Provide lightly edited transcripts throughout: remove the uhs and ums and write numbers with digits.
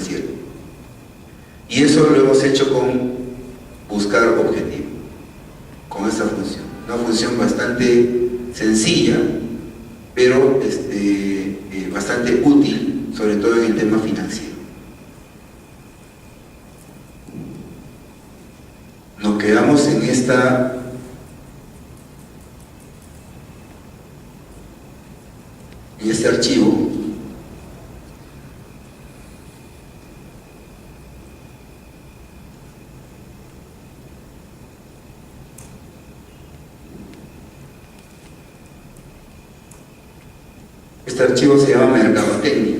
financiero. Y eso lo hemos hecho con buscar objetivo, con esta función. Una función bastante sencilla, pero bastante útil, sobre todo en el tema financiero. Nos quedamos en este archivo. Este archivo se llama mercadotecnia.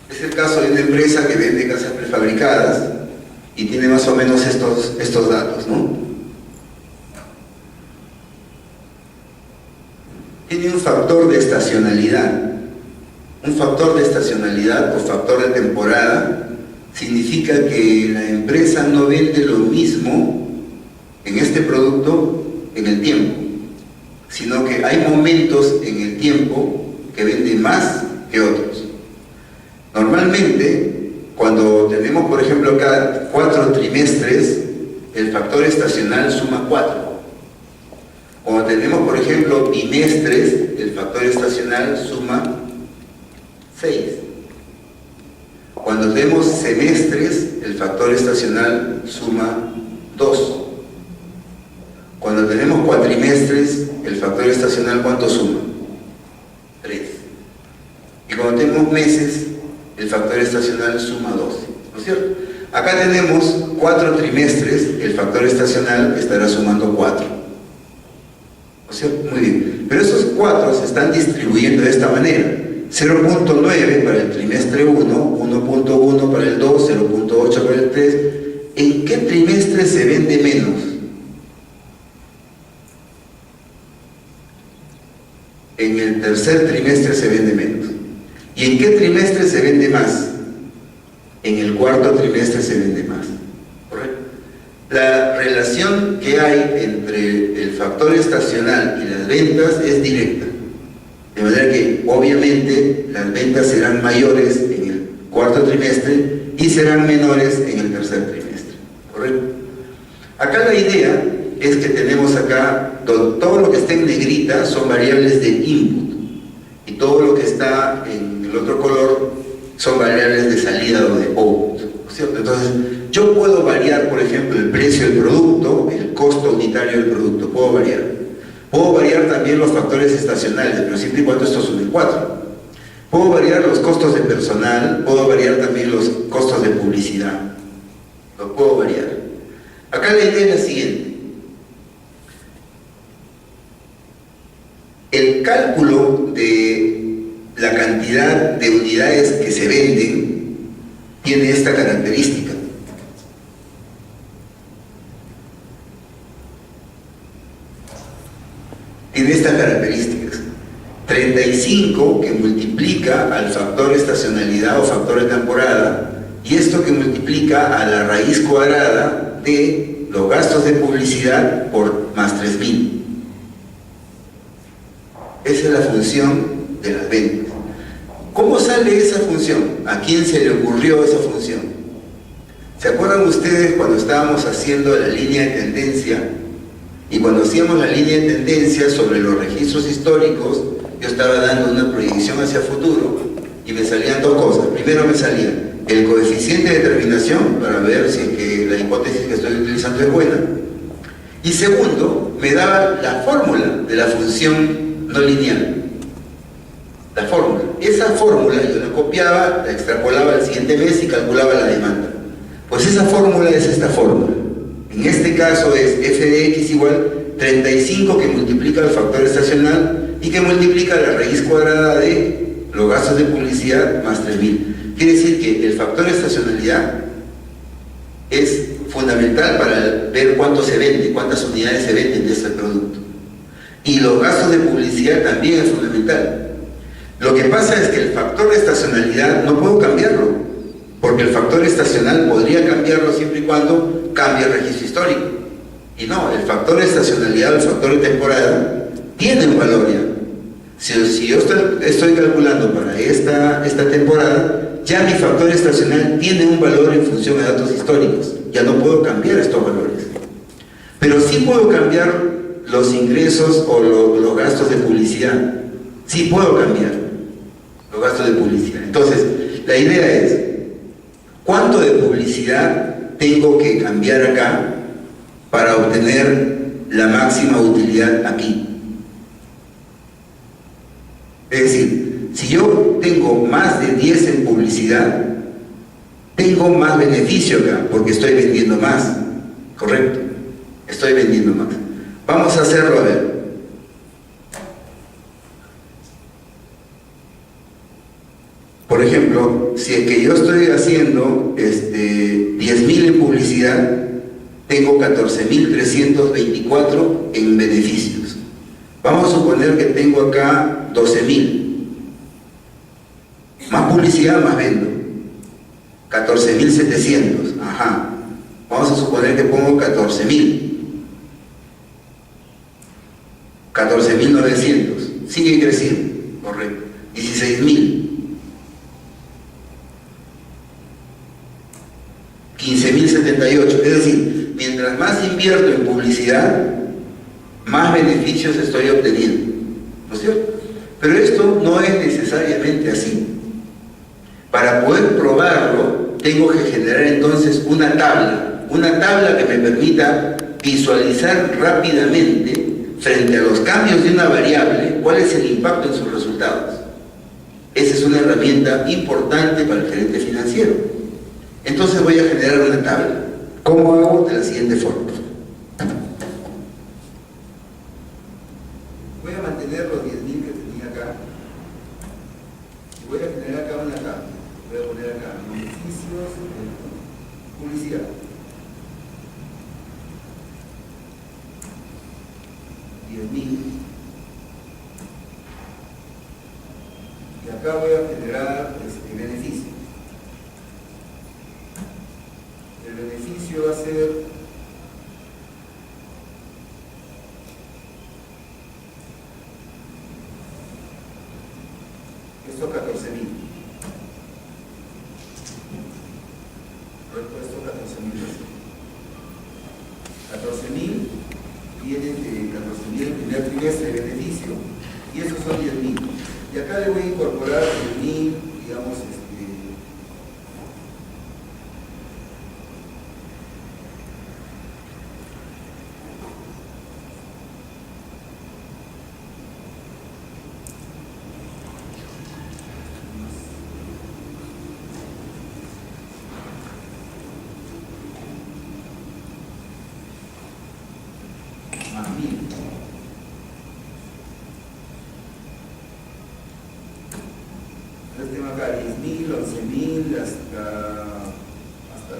Es el caso de una empresa que vende casas prefabricadas y tiene más o menos estos datos, ¿no? Tiene un factor de estacionalidad. Un factor de estacionalidad o factor de temporada significa que la empresa no vende lo mismo en este producto en el tiempo, sino que hay momentos en el tiempo que vende más que otros. Normalmente, cuando tenemos, por ejemplo, cada 4 trimestres, el factor estacional suma 4. Cuando tenemos, por ejemplo, bimestres, el factor estacional suma 6. Cuando tenemos semestres, el factor estacional suma 2. Cuando tenemos cuatrimestres, el factor estacional, ¿cuánto suma? 3. Y cuando tenemos meses, el factor estacional suma 12, ¿no es cierto? Acá tenemos 4 trimestres, el factor estacional estará sumando 4, ¿no es cierto? Muy bien, pero esos 4 se están distribuyendo de esta manera: 0.9 para el trimestre 1, 1.1 para el 2, 0.8 para el 3. ¿En qué trimestre se vende menos? En el tercer trimestre se vende menos. ¿Y en qué trimestre se vende más? En el cuarto trimestre se vende más. ¿Correcto? La relación que hay entre el factor estacional y las ventas es directa. De manera que, obviamente, las ventas serán mayores en el cuarto trimestre y serán menores en el tercer trimestre. ¿Correcto? Acá la idea es que tenemos acá, todo lo que está en negrita son variables de input, y todo lo que está en el otro color son variables de salida o de output, ¿cierto? Entonces, yo puedo variar, por ejemplo, el precio del producto, el costo unitario del producto, puedo variar. Puedo variar también los factores estacionales, pero siempre y cuando estos sumen 4. Puedo variar los costos de personal, puedo variar también los costos de publicidad. Los puedo variar. Acá la idea es la siguiente. El cálculo de la cantidad de unidades que se venden tiene esta característica. Tiene estas características. 35 que multiplica al factor estacionalidad o factor de temporada, y esto que multiplica a la raíz cuadrada de los gastos de publicidad por más 3000. Esa es la función de las ventas. ¿Cómo sale esa función? ¿A quién se le ocurrió esa función? ¿Se acuerdan ustedes cuando estábamos haciendo la línea de tendencia? Y cuando hacíamos la línea de tendencia sobre los registros históricos, yo estaba dando una proyección hacia futuro y me salían 2 cosas. Primero me salía el coeficiente de determinación para ver si es que la hipótesis que estoy utilizando es buena. Y segundo, me daba la fórmula de la función no lineal. La fórmula. Esa fórmula yo la copiaba, la extrapolaba al siguiente mes y calculaba la demanda. Pues esa fórmula es esta fórmula. En este caso es f de x igual 35 que multiplica el factor estacional y que multiplica la raíz cuadrada de los gastos de publicidad más 3000. Quiere decir que el factor estacionalidad es fundamental para ver cuánto se vende, cuántas unidades se venden de este producto. Y los gastos de publicidad también es fundamental. Lo que pasa es que el factor de estacionalidad no puedo cambiarlo, porque el factor estacional podría cambiarlo siempre y cuando cambie el registro histórico. Y no, el factor de estacionalidad, el factor de temporada, tiene un valor ya. Si yo estoy calculando para esta temporada, ya mi factor estacional tiene un valor en función de datos históricos. Ya no puedo cambiar estos valores. Pero sí puedo cambiar los ingresos o los gastos de publicidad. Sí puedo cambiar los gastos de publicidad. Entonces, la idea es, ¿cuánto de publicidad tengo que cambiar acá para obtener la máxima utilidad aquí? Es decir, si yo tengo más de 10 en publicidad, tengo más beneficio acá, porque estoy vendiendo más, ¿correcto? Estoy vendiendo más. Vamos a hacerlo, a ver. Por ejemplo, si es que yo estoy haciendo 10.000 en publicidad, tengo 14.324 en beneficios. Vamos a suponer que tengo acá 12.000. Más publicidad, más vendo. 14.700. Ajá. Vamos a suponer que pongo 14.000. 14.900. Sigue creciendo. Correcto. 16.000. 15.078. Es decir, mientras más invierto en publicidad, más beneficios estoy obteniendo, ¿no es cierto? Pero esto no es necesariamente así. Para poder probarlo, tengo que generar entonces una tabla que me permita visualizar rápidamente, frente a los cambios de una variable, cuál es el impacto en sus resultados. Esa es una herramienta importante para el gerente financiero. Entonces voy a generar una tabla. ¿Cómo hago? De la siguiente forma. Voy a mantener los 10.000 que tenía acá y voy a generar acá una tabla. Voy a poner acá beneficios de publicidad. 10.000. Y acá voy a generar beneficio. El beneficio va a ser esto 14.000. Esto 14.000 vienen de 14.000 el primer trimestre de beneficio y esos son 10.000. Y acá le voy a incorporar 10.000, digamos, más 1.000. Entonces tengo acá 10.000, 11.000, hasta 20.000.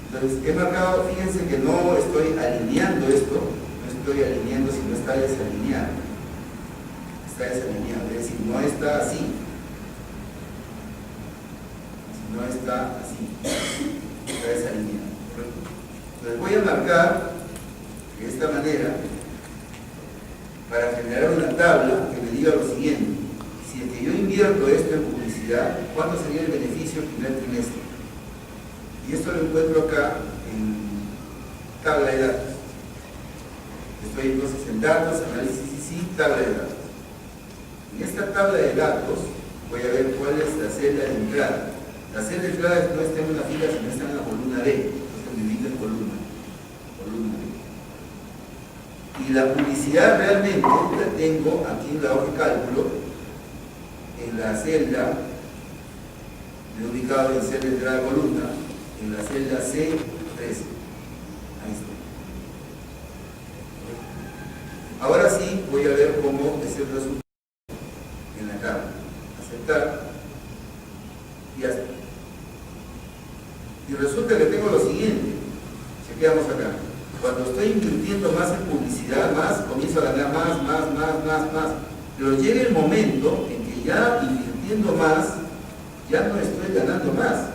Entonces he marcado, fíjense que no estoy alineando esto, no estoy alineando, sino está desalineado. Está desalineado, es decir, no está así. No está así. Está desalineado. Entonces voy a marcar de esta manera para generar una tabla que me diga lo siguiente: si es que yo invierto esto en publicidad, ¿cuánto sería el beneficio el primer trimestre? Y esto lo encuentro acá en tabla de datos. Estoy entonces en datos, análisis y sí, tabla de datos. En esta tabla de datos voy a ver cuál es la celda de entrada. La celda de entrada no está en una fila, sino está en la columna B. Entonces me divido en columna B. Y la publicidad realmente la tengo aquí en la hoja de cálculo, en la celda, me he ubicado en celda de entrada columna, en la celda C13. Ahí está. Ahora sí voy a ver cómo es el resultado en la tabla. Aceptar. Y hasta. Y resulta que tengo lo siguiente. Chequeamos acá. Cuando estoy invirtiendo más en publicidad, comienzo a ganar más. Pero llega el momento en que ya invirtiendo más, ya no estoy ganando más.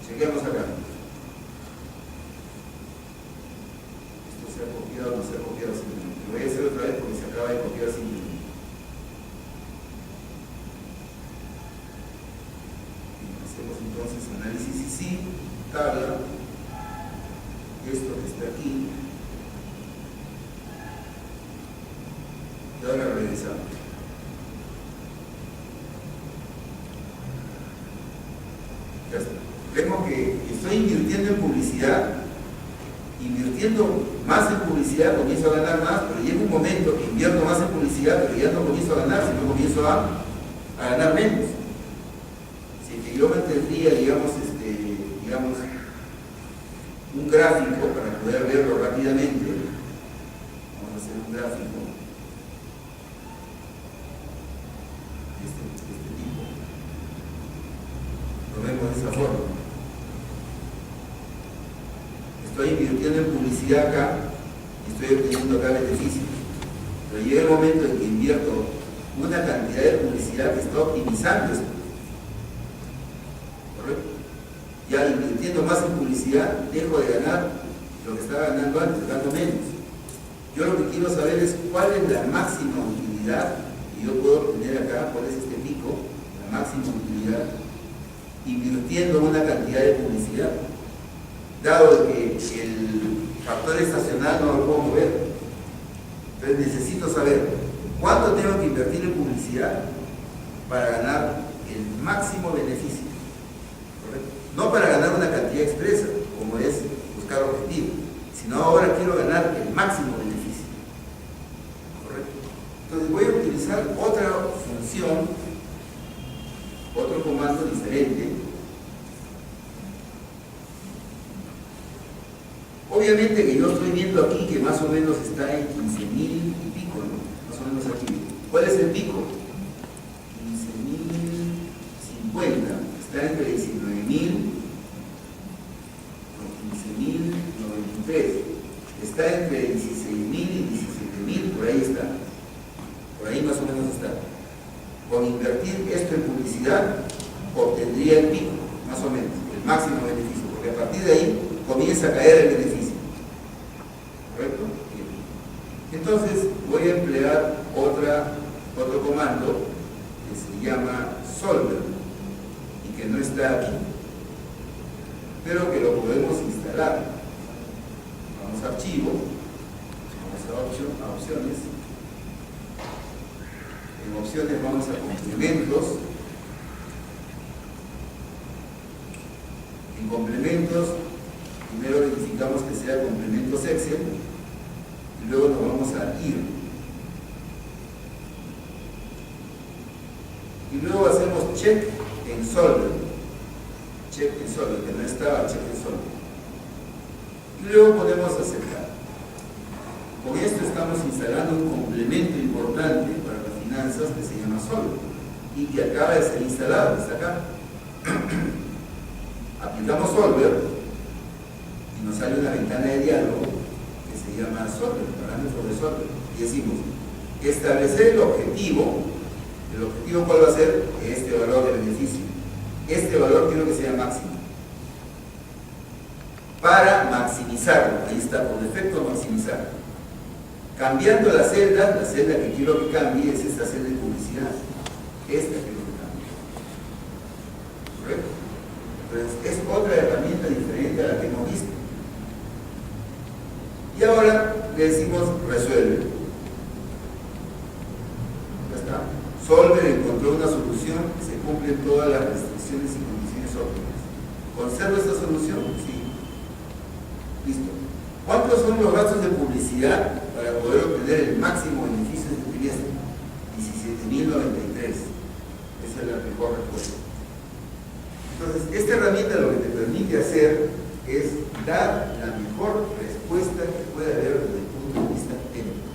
Chequeamos acá. Esto se ha copiado o no se ha copiado. Lo voy a hacer otra vez porque se acaba de copiar sin tabla, esto que está aquí, y ahora regresamos. Ya está. Vemos que estoy invirtiendo en publicidad, invirtiendo más en publicidad, comienzo a ganar más, pero llega un momento que invierto más en publicidad, pero ya no comienzo a ganar, sino comienzo a ganar menos. Así que yo mantendría, digamos, un gráfico para poder verlo rápidamente. Vamos a hacer un gráfico de este tipo. Lo vemos de esa forma. Estoy invirtiendo en publicidad acá y estoy obteniendo acá beneficios. Pero llega el momento en que invierto una cantidad de publicidad que está optimizando esto. ¿Correcto? Ya invirtiendo más en publicidad, dejo de ganar lo que estaba ganando antes, gano menos. Yo lo que quiero saber es cuál es la máxima utilidad que yo puedo obtener acá, cuál es este pico, la máxima utilidad, invirtiendo una cantidad de publicidad. Dado que el factor estacional no lo puedo mover, entonces necesito saber cuánto tengo que invertir en publicidad para ganar el máximo beneficio. ¿Correcto? No para ganar una cantidad expresa, como es buscar objetivo, sino ahora quiero ganar el máximo beneficio. ¿Correcto? Entonces voy a utilizar otra función, otro comando diferente. Obviamente que yo estoy viendo aquí que más o menos está en 15.000 y pico, ¿no? Más o menos aquí. ¿Cuál es el pico? 15.050. Está entre 19.000 o 15.093. Está entre 16.000 y 17.000, por ahí está. Por ahí más o menos está. Con invertir esto en publicidad, obtendría el pico, más o menos, el máximo beneficio, porque a partir de ahí comienza a caer el beneficio. ¿Correcto? Bien. Entonces voy a emplear otro comando que se llama solver y que no está aquí, pero que lo podemos instalar. Vamos a archivo, vamos a opciones. En opciones vamos a complementos. En complementos, primero verificamos que sea complementos Excel y luego nos vamos a ir. Y luego hacemos check en solver. Check en solver, que no estaba check en solver. Y luego podemos aceptar. Con esto estamos instalando un complemento importante para las finanzas que se llama solver y que acaba de ser instalado, está acá. Aplicamos solver y nos sale una ventana de diálogo que se llama solver, parámetros de solver, y decimos establecer el objetivo cuál va a ser este valor de beneficio, este valor quiero que sea máximo para maximizarlo, ahí está, por defecto maximizar, cambiando la celda que quiero que cambie es esta celda de publicidad, esta quiero que cambie, ¿correcto? Entonces es otra herramienta diferente a la que hemos visto. Y ahora le decimos resuelve. Ya está. Solver encontró una solución, se cumplen todas las restricciones y condiciones óptimas. ¿Conservo esta solución? Sí. Listo. ¿Cuántos son los gastos de publicidad para poder obtener el máximo beneficio de este trimestre? 17.093. Esa es la mejor respuesta. Entonces, esta herramienta lo que te permite hacer es dar la mejor respuesta que puede haber desde el punto de vista técnico.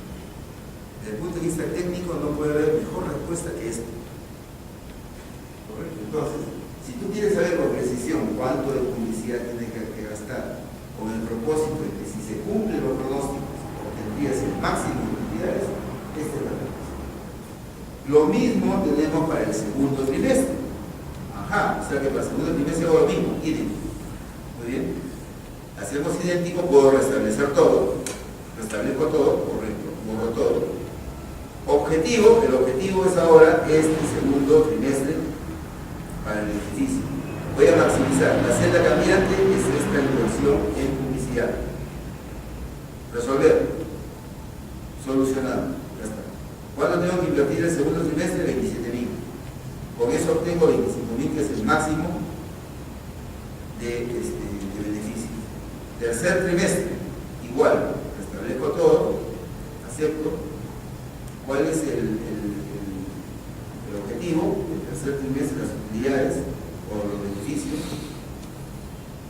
Desde el punto de vista técnico no puede haber mejor respuesta que esta. ¿Correcto? Entonces, si tú quieres saber con precisión cuánto de publicidad tienes que gastar, con el propósito de que si se cumplen los pronósticos obtendrías el máximo de utilidades, esta es la respuesta. Lo mismo tenemos para el segundo trimestre. Ajá, o sea que para el segundo trimestre hago lo mismo, idéntico. Muy bien. Hacemos idéntico, puedo restablecer todo. Restablezco todo, correcto, borro todo. Objetivo, el objetivo es ahora este segundo trimestre para el ejercicio. Voy a maximizar. La celda cambiante es esta inversión en publicidad. Resolver. Solucionado. Ya está. ¿Cuánto tengo que invertir el segundo trimestre? 27.000. Con eso obtengo 25.000, que es el máximo de beneficio. Tercer trimestre, igual, restablezco todo, acepto. ¿Cuál es el objetivo? El tercer trimestre, las utilidades o los beneficios.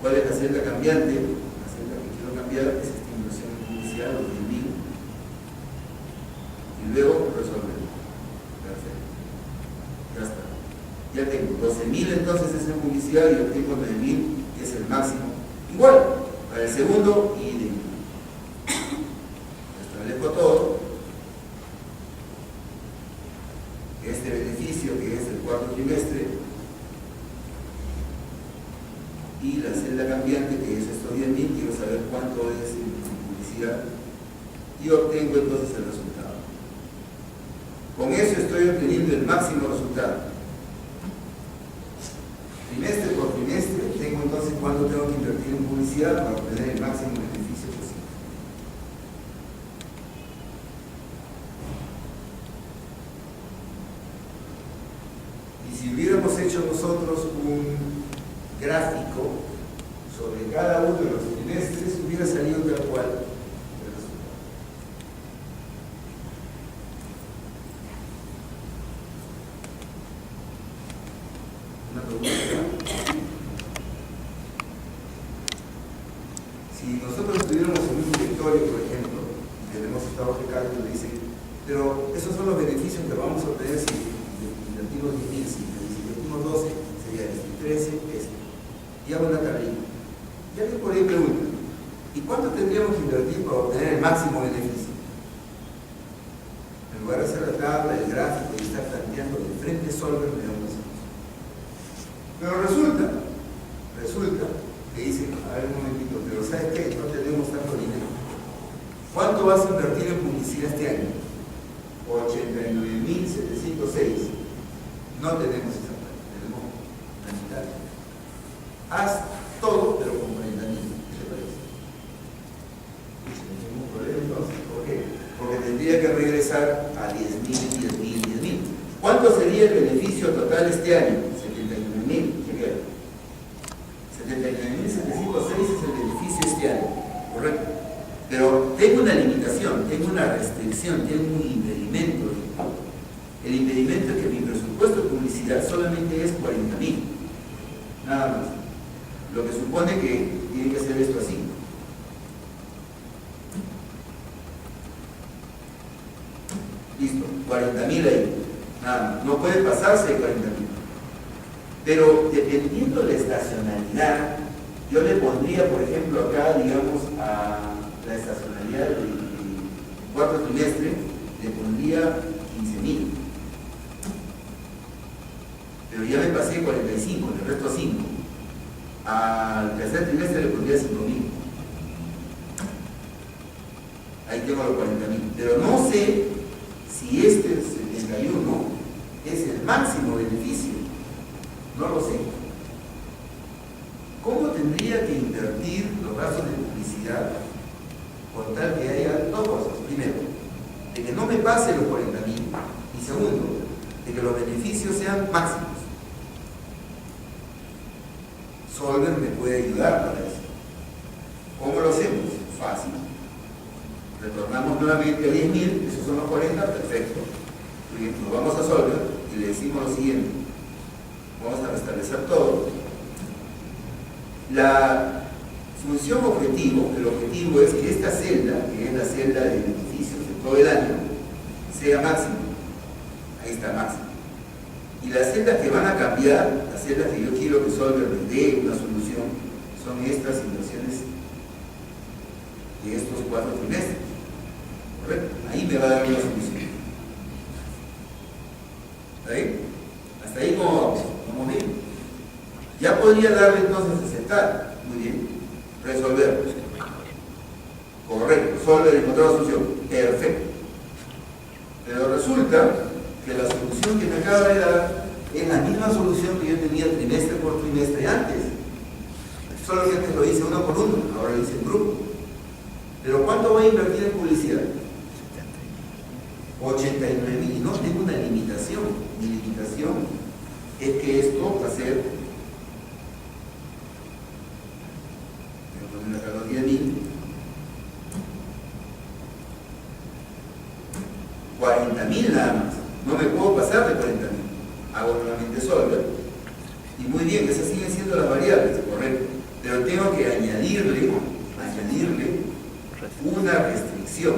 ¿Cuál es la celda cambiante? La celda que quiero cambiar es esta inversión en publicidad, los 10.000. Y luego resolver. Perfecto. Ya está. Ya tengo 12.000 entonces es en publicidad y obtengo 9.000, que es el máximo. Igual, para el segundo y de establezco todo. Este beneficio que es el cuarto trimestre y la celda cambiante que es estos 10.000, quiero saber cuánto es en publicidad y obtengo entonces el resultado. Con eso estoy obteniendo el máximo resultado. Trimestre por trimestre tengo entonces cuánto tengo que invertir en publicidad para obtener el máximo beneficio posible. Y si hubiéramos hecho nosotros un gráfico sobre cada uno de los trimestres, hubiera salido tal cual el resultado. Una pregunta. Si nosotros estuviéramos en un directorio, por ejemplo, y tenemos estados de cálculo, dicen, pero esos son los beneficios que vamos a obtener si invertimos 10.000, si invertimos 12, sería este, 13, este. Y hago una tablilla. Y alguien por ahí pregunta, ¿y cuánto tendríamos que invertir para obtener el máximo beneficio? En lugar de hacer la tabla, el gráfico y estar planteando de frente Solver, me da una solución. Pero resulta que dicen, a ver un momentito, pero ¿sabes qué? No tenemos tanto dinero. ¿Cuánto vas a invertir en publicidad este año? 89.706. No tenemos esa plata, tenemos la mitad. Haz todo, pero con 40.000. ¿Qué te parece? Ningún problema entonces. ¿Por qué? Porque tendría que regresar a 10.000. ¿Cuánto sería el beneficio total este año? 79.000. 79.706 es el beneficio este año, ¿correcto? Pero tengo una limitación, tengo una restricción, tengo un impedimento. El impedimento es que mi presupuesto de publicidad solamente es 40.000, nada más. Lo que supone que tiene que ser esto así. Listo, 40.000 ahí, nada más. No puede pasarse de 40.000. Pero dependiendo de la estacionalidad, yo le pondría, por ejemplo, acá, digamos, a la estacionalidad del cuarto trimestre, le pondría 15.000. Pero ya me pasé 45, le resto 5. Al tercer trimestre le pondría 5.000. Ahí tengo los 40.000. Pero no sé si este 71 es el máximo beneficio. No lo sé. ¿Cómo tendría que invertir los gastos de publicidad con tal que haya dos cosas? Primero, de que no me pase los 40.000. Y segundo, de que los beneficios sean máximos. Solver me puede ayudar para eso. ¿Cómo lo hacemos? Fácil. Retornamos nuevamente a 10.000, esos son los 40, perfecto. Nos vamos a Solver y le decimos lo siguiente. Vamos a restablecer todo. La función objetivo, el objetivo es que esta celda, que es la celda de beneficios de todo el año, sea máximo. Ahí está máximo. Y las celdas que van a cambiar, las celdas que yo quiero que Solver me dé una solución, son estas inversiones de estos 4 trimestres. ¿Correcto? Ahí me va a dar una solución. ¿Está bien? Hasta ahí cómo vamos. Vamos bien. Ya podría darle entonces aceptar. Muy bien. Resolver. Correcto. Solver encontrar la solución. Perfecto. Pero resulta que la solución que me acaba de dar es la misma solución que yo tenía trimestre por trimestre antes. Solo que antes lo hice uno por uno, ahora lo hice en grupo. Pero ¿cuánto voy a invertir en publicidad? 89.000, y no tengo una limitación. Mi limitación es que esto va a ser, voy a poner acá los 10.000, 40.000 nada más. No me puedo pasar de 40.000. Hago nuevamente solver. Y muy bien, esas siguen siendo las variables, correcto. Pero tengo que añadirle una restricción.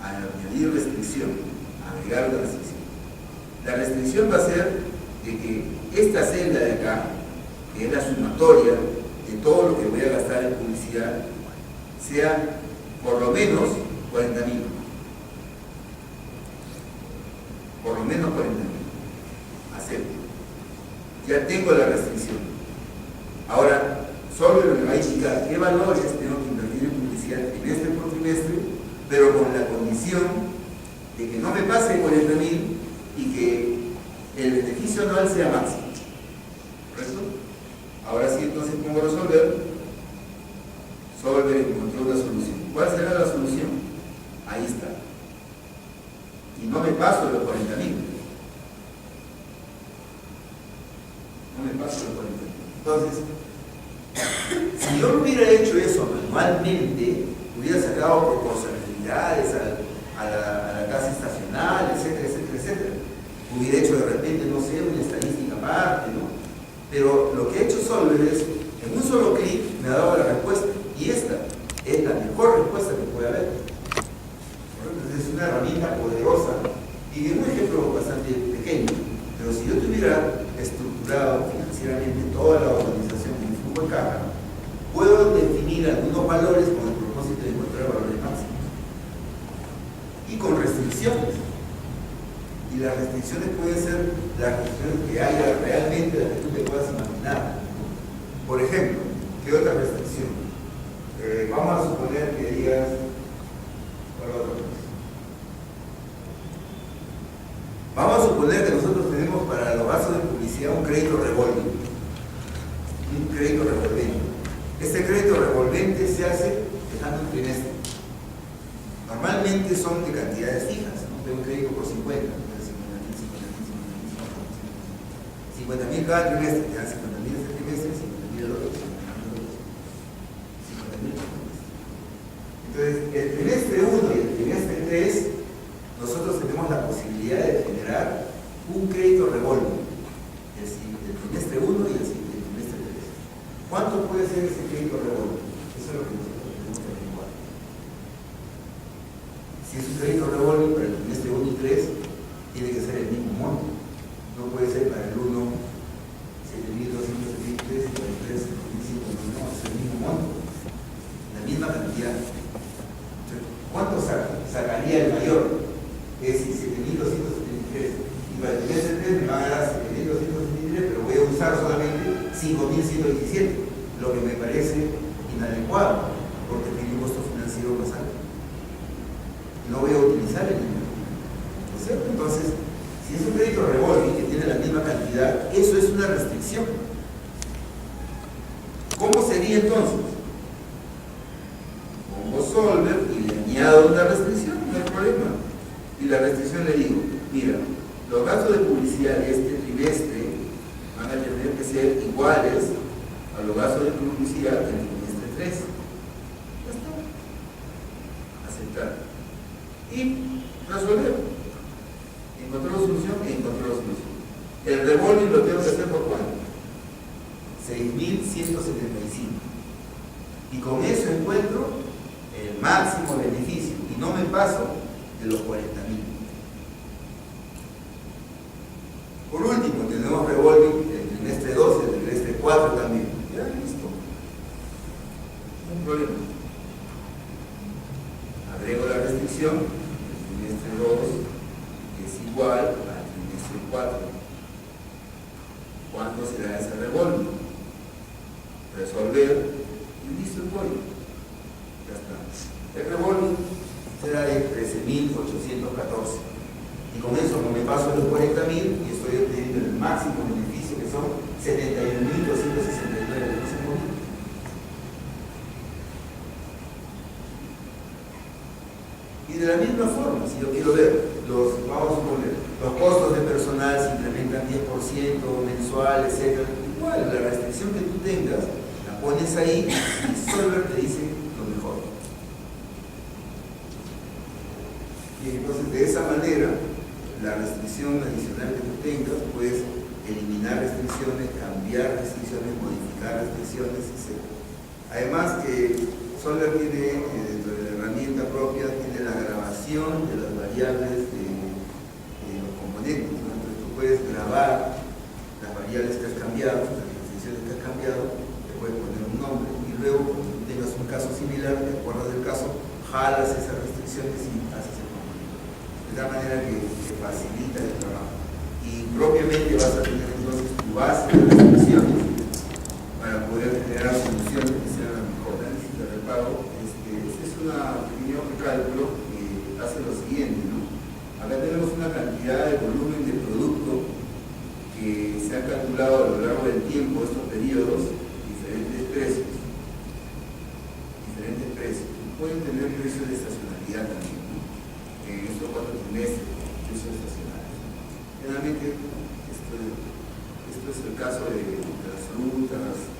Añadir restricción. Agregar una restricción. La restricción va a ser de que esta celda de acá, que es la sumatoria de todo lo que voy a gastar en publicidad, sea por lo menos 40.000. Por lo menos 40.000. Acepto. Ya tengo la restricción. Ahora, solo me va a indicar qué valores tengo que invertir en publicidad trimestre por trimestre, pero con la condición de que no me pase de 40.000 y que el beneficio anual sea máximo. ¿Correcto? Ahora sí, entonces pongo resolver. Solver encontró una solución. ¿Cuál será la solución? Ahí está. Y no me paso de los 40.000. No me paso de los 40.000. Entonces, si yo hubiera hecho eso manualmente, hubiera sacado proporcionalidades a la tasa estacional, etcétera, etcétera, etcétera. Hubiera hecho de repente, no sé, una estadística aparte, ¿no? Pero lo que he hecho Solver es, en un solo clic, me ha dado la respuesta. Y esta es la mejor respuesta que puede haber. Entonces es una herramienta poderosa y en un ejemplo bastante pequeño. Pero si yo tuviera estructurado financieramente toda la organización en flujo de caja, puedo definir algunos valores con el propósito de encontrar valores máximos y con restricciones. Y las restricciones pueden ser las restricciones que haya realmente, las que tú te puedas imaginar. Por ejemplo, ¿qué otra restricción? Vamos a suponer que digas, vamos a suponer que nosotros tenemos para los gastos de publicidad un crédito revolvente. Un crédito revolvente. Este crédito revolvente se hace dejando un trimestre. Normalmente son de cantidades fijas, ¿no? De un crédito por 50. 50.000 cada trimestre, te dan 50.000 este trimestre, 50.000 el otro, 50.000. Entonces, el trimestre 1 y el trimestre 3, nosotros tenemos la posibilidad de generar un crédito revolving. Es decir, el trimestre 1 y el trimestre 3. ¿Cuánto puede ser ese crédito revolving? Eso es lo que nosotros tenemos que averiguar. Si es un crédito revolving para el trimestre 1 y 3, tiene que ser el mismo monto. No puede ser para el 1, 7.273, y para el 3, 7.500, no, es el mismo monto. La misma cantidad. ¿Cuánto sacaría el mayor? Es 7.273. Y para el trimestre 3 me van a dar 7.273, pero voy a usar solamente 5.117, lo que me parece inadecuado, porque tiene un costo financiero más alto. No voy a utilizar el dinero. ¿No es cierto? Entonces, si es un crédito revolving que tiene la misma cantidad, eso es una restricción. ¿Cómo sería entonces? Pongo solver y le añado una restricción, no hay problema. Y la restricción le digo, mira, los gastos de publicidad de este trimestre van a tener que ser iguales a los gastos de publicidad del trimestre 3. Ya está. Aceptar. Y resolver. ¿Encontró la solución? Encontró la solución. El revolving lo tengo que hacer por cuánto? 6.175. Y con eso encuentro el máximo beneficio y no me paso de los 40.000. Por último, tenemos revolving el trimestre 2 y el trimestre 4 también. Ya, listo. No hay problema. Agrego la restricción, el trimestre 2 es igual al trimestre 4. ¿Cuánto será ese revolving? Resolver y listo el código. Ya está. El revolving será de 13.814. Y con eso no me paso de los 40.000 y estoy obteniendo el máximo beneficio, que son 71.269, no se movió. Y de la misma forma, si yo quiero ver, vamos a poner, los costos de personal se incrementan 10% mensual, etc. Igual, la restricción que tú tengas, la pones ahí y Solver te dice lo mejor. Y entonces, de esa manera, la restricción adicional que tú tengas, puedes eliminar restricciones, cambiar restricciones, modificar restricciones, etc. Además, Solver tiene, dentro de la herramienta propia, tiene la grabación de las variables de los componentes, ¿no? Entonces tú puedes grabar las variables que has cambiado, las restricciones que has cambiado, le puedes poner un nombre y luego, cuando tengas un caso similar, te acuerdas del caso, jalas esas restricciones y haces el componente. De tal manera que facilita el trabajo. Y propiamente vas a tener entonces tu base de restricciones para poder generar soluciones que sean las mejores. De repago, este es un pequeño cálculo que hace lo siguiente, ¿no? Acá tenemos una cantidad de volumen de producto que se ha calculado a lo largo del tiempo, estos periodos, diferentes precios. Pueden tener precios de estacionalidad también, ¿no? En estos 4 trimestres, precios estacionales. Generalmente, esto es el caso de las frutas,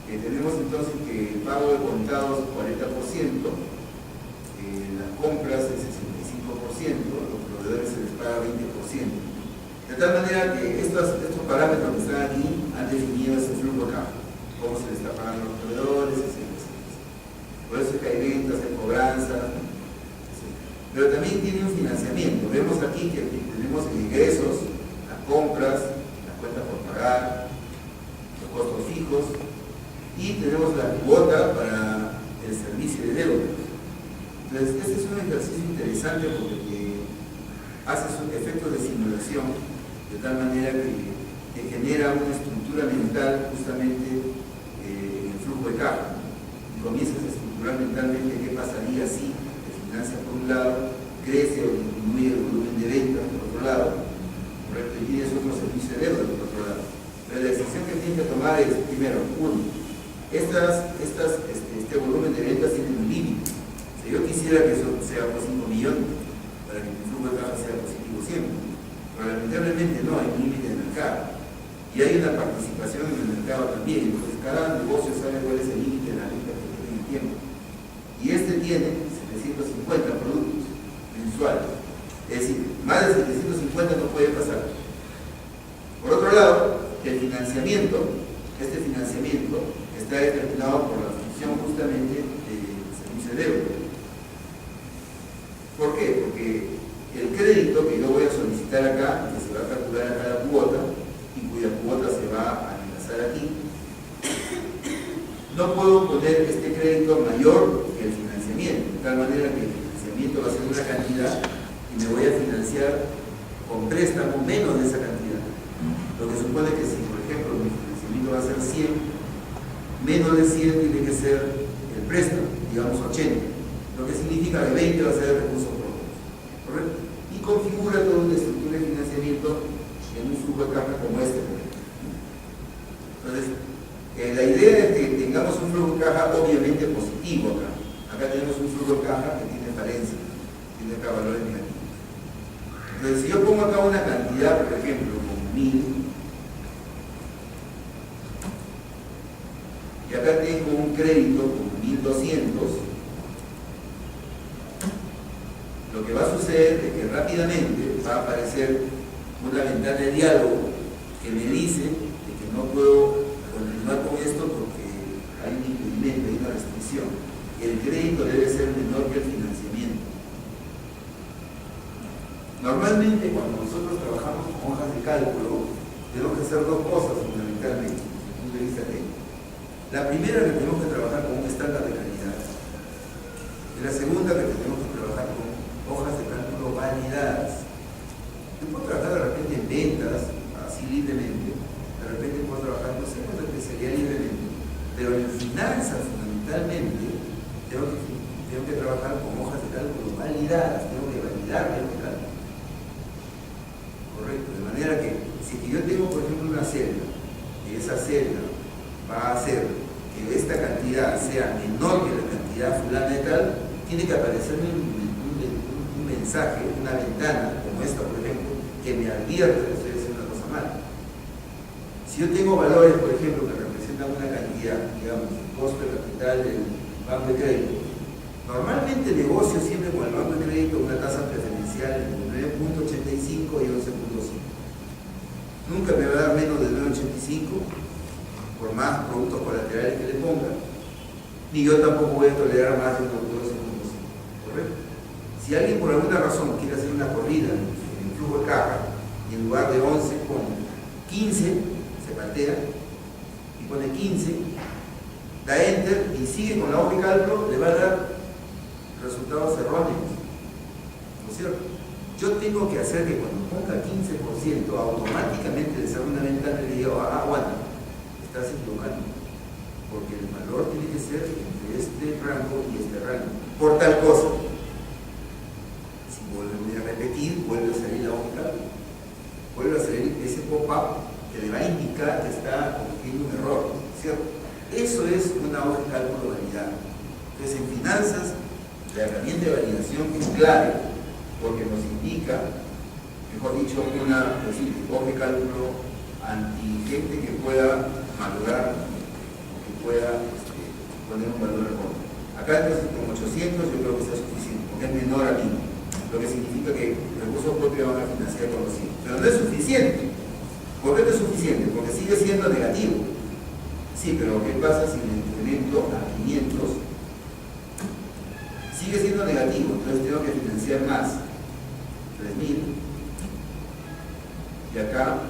tenemos entonces que el pago de contados 40%, las compras el 65%, los proveedores se les paga 20%. De tal manera que estos parámetros que están aquí han definido ese flujo de caja, cómo se les está pagando a los proveedores, etc. Por eso es que hay ventas, hay cobranzas, etc. Pero también tiene un financiamiento. Vemos aquí que tenemos ingresos, las compras, las cuentas por pagar, los costos fijos, y tenemos la cuota para el servicio de deuda. Entonces, este es un ejercicio interesante porque hace sus efectos de simulación de tal manera que te genera una estructura mental justamente en el flujo de caja. Y comienzas a estructurar mentalmente qué pasaría si te financias por un lado, crece o disminuye el volumen de ventas por otro lado, ¿correcto? Y tienes otro servicio de deuda por otro lado. Pero la decisión que tienes que tomar es, primero, este volumen de ventas tiene un límite. Si yo quisiera que eso sea por 5 millones, para que mi flujo de caja sea positivo siempre, pero lamentablemente no, hay un límite de mercado. Y hay una participación en el mercado también, entonces cada negocio sabe cuál es el límite de la venta que tiene en el tiempo. Y este tiene 750 productos mensuales. Es decir, más de 750 no puede pasar. Por otro lado, el financiamiento, este financiamiento está determinado por la función justamente del servicio de deuda. ¿Por qué? Porque el crédito que yo voy a solicitar acá, que se va a calcular a cada cuota y cuya cuota se va a enlazar aquí, no puedo poner este crédito mayor que el financiamiento, de tal manera que el financiamiento va a ser una cantidad y me voy a financiar con préstamo menos de esa cantidad. Lo que supone que si, por ejemplo, mi financiamiento va a ser 100, menos de 100 tiene que ser el préstamo, digamos 80, lo que significa que 20 va a ser recursos propios, ¿correcto? Y configura toda una estructura de financiamiento en un flujo de caja como este. Entonces, la idea es que tengamos un flujo de caja obviamente positivo acá. Acá tenemos un flujo de caja que tiene falencia, tiene acá valores negativos. Entonces, si yo pongo acá una cantidad, por ejemplo, como 1000, y acá tengo un crédito con 1200, lo que va a suceder es que rápidamente va a aparecer una ventana de diálogo que me dice de que no puedo continuar con esto porque hay un impedimento, hay una restricción. El crédito debe ser menor que el financiamiento. Normalmente cuando nosotros trabajamos con hojas de cálculo, tenemos que hacer dos cosas fundamentalmente desde el punto de vista técnico. La primera, que tenemos que trabajar con un estándar de calidad. Y la segunda, que tenemos que trabajar con hojas de cálculo validadas. Yo puedo trabajar de repente en ventas, así libremente, de repente puedo trabajar, no sé, con la especialidad libremente, pero en finanzas fundamentalmente tengo que trabajar con hojas de cálculo validadas, tengo que validar el cálculo. mensaje, una ventana como esta, por ejemplo, que me advierte que estoy haciendo una cosa mala. Si yo tengo valores, por ejemplo, que representan una cantidad, digamos, el costo de capital del banco de crédito, normalmente negocio siempre con el banco de crédito una tasa preferencial entre 9.85 y 11.5. Nunca me va a dar menos de 9.85 por más productos colaterales que le ponga, ni yo tampoco voy a tolerar más de 12.5, ¿correcto? Si alguien por alguna razón quiere hacer una corrida en el flujo de caja y en lugar de 11 pone 15, se patea y pone 15, da enter y sigue con la hoja de cálculo, le va a dar resultados erróneos, ¿no es cierto? Yo tengo que hacer que cuando ponga 15% automáticamente le salga una ventana y le diga, aguanta, estás equivocando, porque el valor tiene que ser entre este rango y este rango, por tal cosa. Si vuelve a repetir, vuelve a salir la hoja de cálculo, vuelve a salir ese pop-up que le va a indicar que está cometiendo un error, ¿cierto? Eso es una hoja de cálculo validada. Entonces, en finanzas, la herramienta de validación es clave, porque nos indica, mejor dicho, una hoja de cálculo anti-gente que pueda madurar o que pueda poner un valor erróneo. Acá entonces con 800 yo creo que está suficiente, porque es menor a 1000, lo que significa que recursos propios van a financiar con los 100. Pero no es suficiente. ¿Por qué no es suficiente? Porque sigue siendo negativo. Sí, pero ¿qué pasa si le incremento a 500? Sigue siendo negativo, entonces tengo que financiar más, 3.000, y acá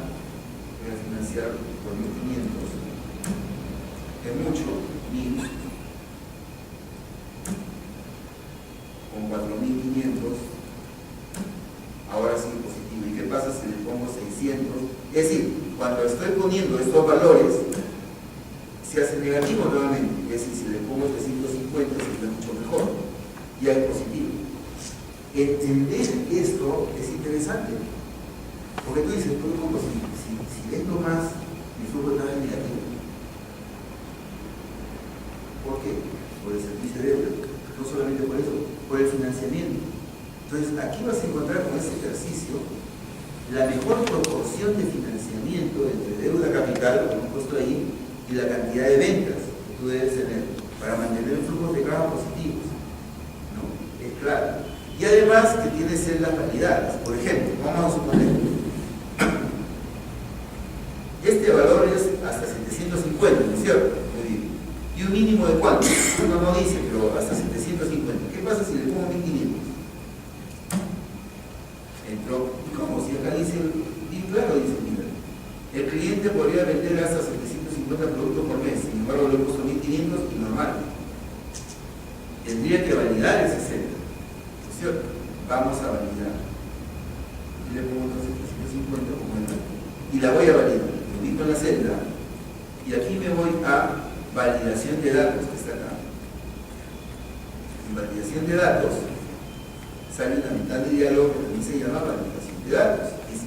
voy a financiar por 1.500, es mucho, 1.000, con 4.500, ahora sí positivo. ¿Y qué pasa si le pongo 600? Es decir, cuando estoy poniendo estos valores, se hace negativo nuevamente, es decir, si le pongo 350 sería mucho mejor, ya es positivo. Entender esto es interesante, porque tú dices, si vendo más, mi flujo de caja es negativo. ¿Por qué? Por el servicio de deuda, no solamente por eso, por el financiamiento. Entonces, aquí vas a encontrar con este ejercicio la mejor proporción de financiamiento entre deuda capital, como hemos puesto ahí, y la cantidad de ventas que tú debes tener para mantener flujos de caja positivos. ¿No? Es claro. Y además que tiene celdas validadas. Por ejemplo, vamos a suponer, este valor es hasta 750, ¿no es cierto? Muy bien. ¿Y un mínimo de cuánto? Uno no dice, pero hasta 750. ¿Qué pasa si le pongo 1500? Entró. ¿Y cómo? Si acá dice, bien claro, dice, mira, el cliente podría vender hasta 750 productos por mes, sin embargo le he puesto 1500 y normal. Tendría que validar ese celda, ¿no es cierto? Vamos a validar. Y le pongo entonces 750 como el, y la voy a validar. Lo ubico en la celda y aquí me voy a validación de datos, que está acá. En validación de datos sale una ventana de diálogo que también se llama validación de datos. Es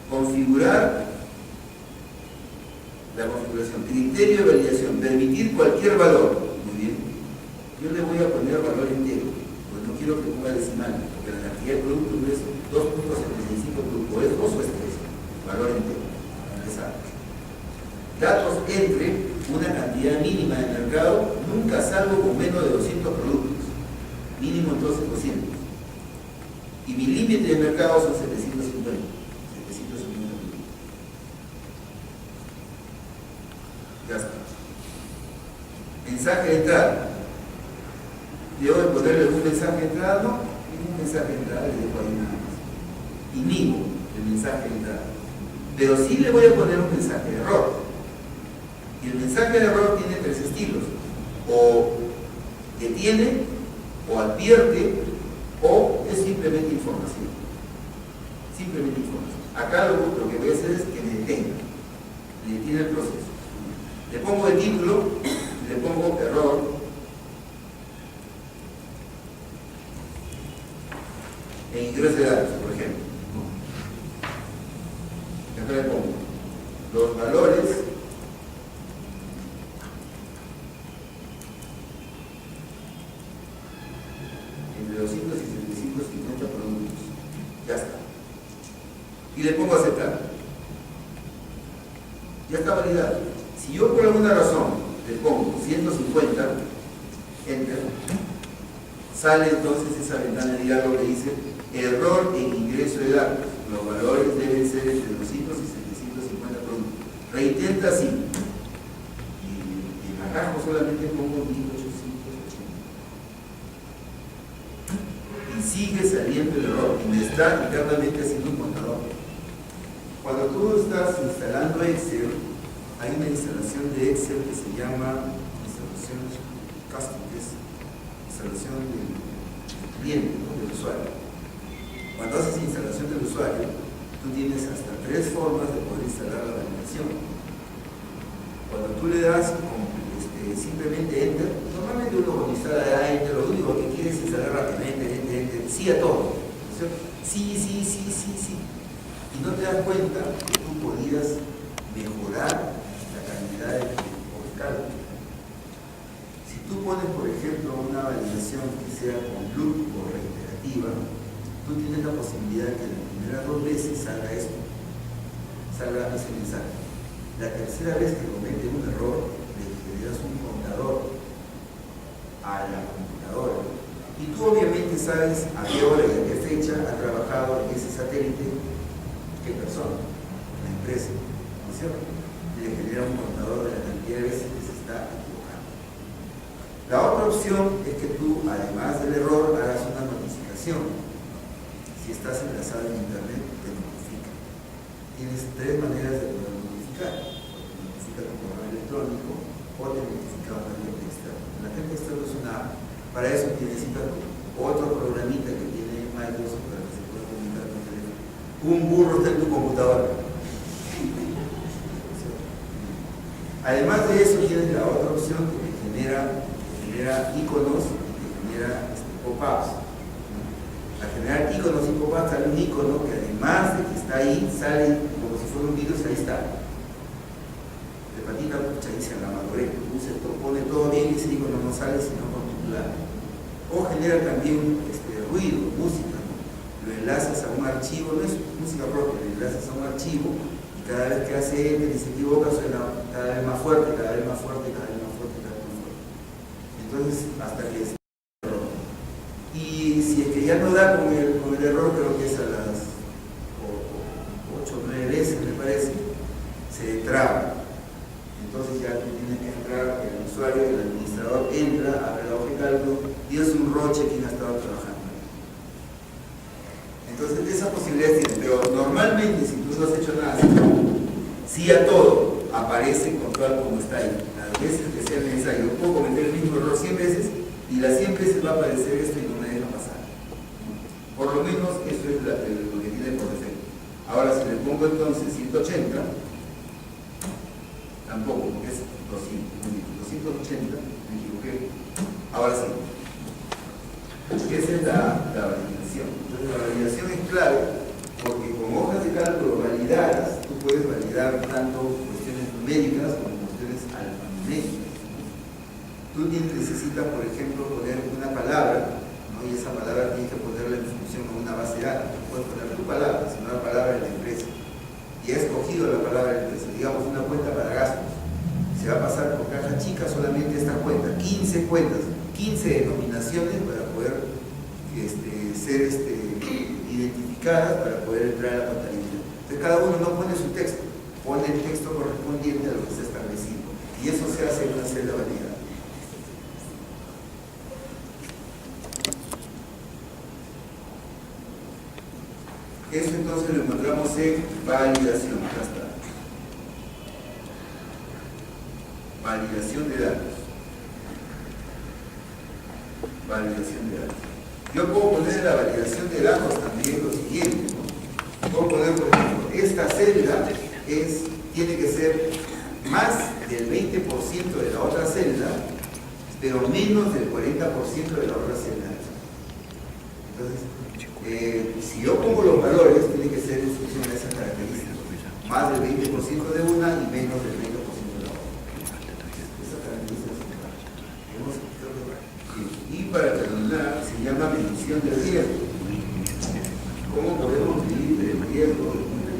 configurar la configuración, criterio de validación, permitir cualquier valor. Muy bien. Yo le voy a poner valor entero, porque no quiero que ponga decimal, porque la cantidad de productos no es 2.75 productos, es 2 o es 3, valor entero. Empezar. Datos entre una cantidad mínima de mercado, nunca salgo con menos de 200 productos, mínimo entonces 200. Y mi límite de mercado son 750 productos. Ya está. Mensaje de entrada. ¿Debo de ponerle algún mensaje de entrada? No, ningún mensaje de entrada, le dejo ahí nada más. Inhibo el mensaje de entrada. Pero sí le voy a poner un mensaje de error. Y el mensaje de error tiene 3 estilos. O detiene, o advierte, o es simplemente información. Simplemente información. Acá lo que voy a hacer es que me detenga. Me detiene el proceso. Le pongo el título, le pongo error. E ingreso de datos, por ejemplo. Acá le pongo los valores entre 200 y 750 productos. y le pongo aceptar. Ya está validado. Si yo por alguna razón le pongo 150, enter, sale entonces esa ventana de diálogo que dice error en ingreso de datos. Los valores deben ser entre 200 y 750 productos. Reintenta así. Y en abajo solamente pongo 1880. Y sigue saliendo el error. Y me está internamente haciendo un contador. Cuando tú estás instalando Excel, hay una instalación de Excel que se llama instalación custom, que es instalación del cliente, ¿no? Del usuario. Cuando haces instalación del usuario, tú tienes hasta 3 formas de poder instalar la validación. Cuando tú le das simplemente enter, normalmente uno cuando instala enter, lo único que quiere es instalar rápidamente, enter, sí a todo. Sí. Y no te das cuenta que tú podías mejorar la calidad de tu cálculo. Si tú pones, por ejemplo, una validación que sea con loop o reiterativa, tú tienes la posibilidad de que las primeras 2 veces salga esto, salga ese mensaje. La tercera vez que comete un error, le generas un contador a la computadora. Y tú obviamente sabes a qué hora y a qué fecha ha trabajado en ese satélite, qué persona, la empresa, ¿no es cierto? Y le genera un contador de la cantidad de veces que se está equivocando. La otra opción es que tú, además del error, hagas una notificación. Si estás enlazado en internet, te notifica. Tienes 3 maneras de poder notificar. Te notifica tu correo electrónico o te notifica una agente externa. La agente externa es una app. Para eso necesitas otro programita que tiene Microsoft para que se pueda comunicar con el teléfono. Un burro está en tu computadora. Además de eso, tienes la otra opción que te genera iconos y te genera pop-ups. Al generar iconos y pop-ups sale un icono que además de que está ahí, sale como si fuera un virus, ahí está. De patita pucha dice la madurez, pone todo bien y ese icono no sale sino con titular. O genera también ruido, música, ¿no? Lo enlazas a un archivo, no es música propia, lo enlazas a un archivo y cada vez que hace enter y se equivoca suena cada vez más fuerte, cada vez más fuerte, cada vez más fuerte, cada vez más fuerte. Entonces, hasta que se error. Y si es que ya no da con el error, creo que es a las 8 o 9 veces, me parece, se traba. Entonces ya tú tienes que entrar, el usuario, el administrador entra, abre la hoja de cálculo y es un roche quien ha estado trabajando. Entonces esas posibilidades tienen, pero normalmente si tú no has hecho nada, sí a todo, aparece el control como está ahí. Las veces que sea necesario, yo puedo cometer el mismo error 100 veces y las 100 veces va a aparecer esto y no me deja pasar. Por lo menos eso es lo que tiene por defecto. Ahora si le pongo entonces 180, tampoco, porque es 280, me equivoqué. Ahora sí. Esa es la validación. Entonces la validación es clave porque con hojas de cálculo validadas, tú puedes validar tanto cuestiones numéricas como cuestiones alfanuméricas. Tú necesitas, por ejemplo, poner una palabra, ¿no? Y esa palabra tienes que ponerla en función a una base de datos. No puedes poner tu palabra, sino la palabra de la empresa. Y ha escogido la palabra de la empresa, digamos una cuenta para gastos. Se va a pasar por caja chica solamente esta cuenta, 15 cuentas, 15 denominaciones para poder ser identificadas para poder entrar a la contabilidad. Entonces cada uno no pone su texto, pone el texto correspondiente a lo que se ha establecido. Y eso se hace en una celda validada. Eso entonces lo encontramos en validación. Acá está. Validación de datos. Validación de datos. Yo puedo poner en la validación de datos también lo siguiente, ¿no? Puedo poner, por ejemplo, esta celda tiene que ser más del 20% de la otra celda, pero menos del 40% de la otra celda. Entonces, si yo pongo los valores, tiene que ser en función de esas características. Más del 20% de una y menos del 20% de la otra. Esas características son claras. Y para terminar, se llama medición de riesgo. ¿Cómo podemos medir el riesgo de una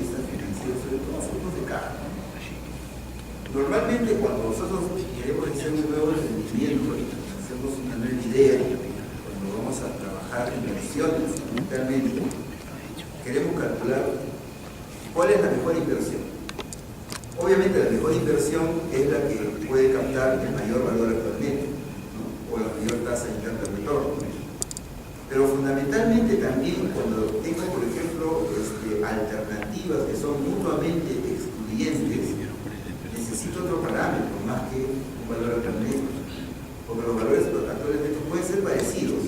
queremos calcular cuál es la mejor inversión. Obviamente la mejor inversión es la que puede captar el mayor valor actualmente, ¿no? O la mayor tasa interna de retorno. Pero fundamentalmente también cuando tengo, por ejemplo, alternativas que son mutuamente excluyentes, necesito otro parámetro más que un valor actualmente, porque los valores actualmente pueden ser parecidos.